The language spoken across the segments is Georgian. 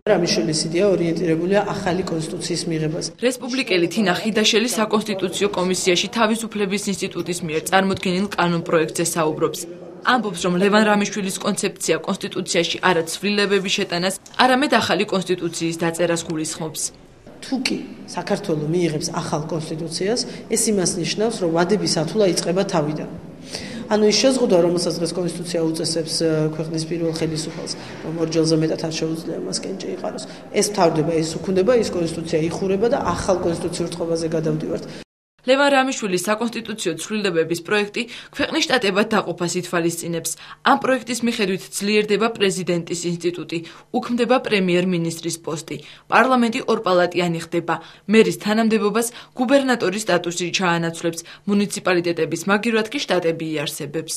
რამიშვილის იდეა ორიენტირებულია ახალი კონსტიტუციის მიღებას. რესპუბლიკელი თინა ხიდაშელი საკონსტიტუციო კომისიაში თავისუფლების ინსტიტუტის მიერ წარმოქმნილ კანონპროექტზე საუბრობს. ამბობს, რომ ლევან რამიშვილის კონცეფცია კონსტიტუციაში არა ცვლილებების შეტანას, არამედ ახალი კონსტიტუციის დაწერას გულისხმობს. თუ კი საქართველოს მიიღებს ახალ კონსტიტუციას, ეს იმას ნიშნავს, რომ ვადების ათვლა იწყება თავიდან. ანუ ის შეზღუდვა, რომელსაც დღეს კონსტიტუცია უწესებს ქვეყნის პირველ ხელისუფალს, რომ ორჯერზე მეტად არ შეუძლია მას კენჭი იყაროს. ეს მთავრდება, ეს უქმდება, ის კონსტიტუცია იხურება და ახალ კონსტიტუციურ წყობაზე გადავდივართ. ლევან რამიშვილის საკონსტიტუციო ცვლილებების პროექტი ქვეყნის შტატებად დაყოფას ითვალისწინებს. ამ პროექტის მიხედვით ძლიერდება პრეზიდენტის ინსტიტუტი, უქმდება პრემიერ-მინისტრის პოსტი, პარლამენტი ორპალატიანი ხდება, მერის თანამდებობას გუბერნატორის სტატუსი ჩაანაცვლებს, მუნიციპალიტეტების მაგივრად კი შტატები იარსებებს.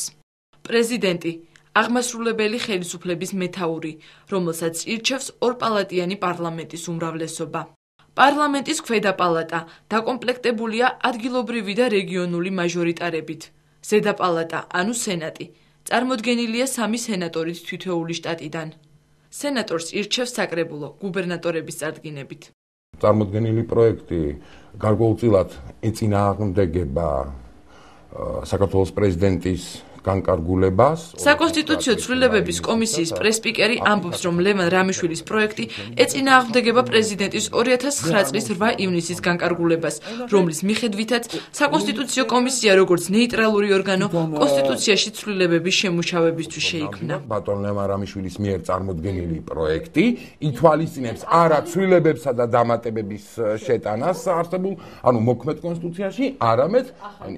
პრეზიდენტი აღმასრულებელი ხელისუფლების მეთაური, რომელსაც ირჩევს ორპალატიანი პარლამენტის უმრავლესობა. პარლამენტის ქვედა პალატა დაკომპლექტებულია ადგილობრივი და რეგიონული მაჟორიტარებით. ზედა პალატა, ანუ სენატი, წარმოდგენილია 3 სენატორით თითოეული შტატიდან. სენატორს ირჩევს საკრებულო გუბერნატორების წარდგინებით. წარმოდგენილი პროექტი გარკვეულწილად ეწინააღმდეგება საქართველოს პრეზიდენტის განკარგულებას. საკონსტიტუციო ცვლილებების კომისიის პრესპიკერი ამბობს, რომ ლევან რამიშვილის პროექტი ეწინააღმდეგება პრეზიდენტის 2009 წლის 8 ივნისის განკარგულებას, რომლის მიხედვითაც საკონსტიტუციო კომისია როგორც ნეიტრალური ორგანო კონსტიტუციაში ცვლილებების შემუშავებისთვის შეიქმნა. ბატონ ლევან რამიშვილის მიერ წარმოდგენილი პროექტი ითვალისწინებს არა ცვლილებებსა და დამატებების შეტანას არსებულ, ანუ მოქმედ კონსტიტუციაში, არამედ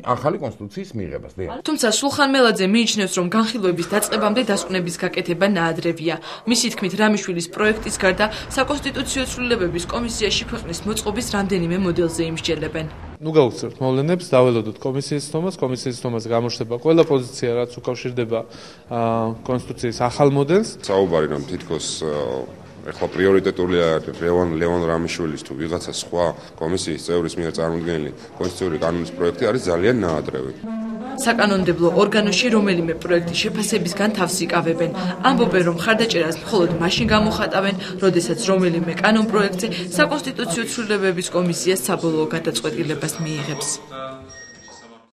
ახალი კონსტიტუციის მიღებას. თუმცა სულხან მელაძე მიიჩნევს, რომ განხილვების დაწყებამდე დასკვნების გაკეთება ნაადრევია. მისი თქმით, რამიშვილის პროექტის გარდა საკონსტიტუციო ცვლილებების კომისიაში ქვეყნის მოწყობის რამდენიმე მოდელზე იმსჯელებენ. გავუხსნათ მოვლენებს, დაველოდოთ კომისიის თომას, კომისიის თომაზე გამოჩნდება ყველა პოზიცია, რაც უკავშირდება კონსტიტუციის ახალ მოდელს. საუბარი რომ თითქოს ეხლა პრიორიტეტულია ლევან რამიშვილის თუ ვიღაცა სხვა კომისიის წევრის მიერ წარმოქმნილი კონსტიტუციური კანონის პროექტი არის ძალიან ნაადრევი. საკანონმდებლო ორგანოში რომელიმე პროექტის შეფასებისგან თავს იკავებენ. ამბობენ, რომ მხარდაჭერას მხოლოდ მაშინ გამოხატავენ, როდესაც რომელიმე კანონპროექტზე საკონსტიტუციო ცვლილებების კომისია საბოლოო გადაწყვეტილებას მიიღებს.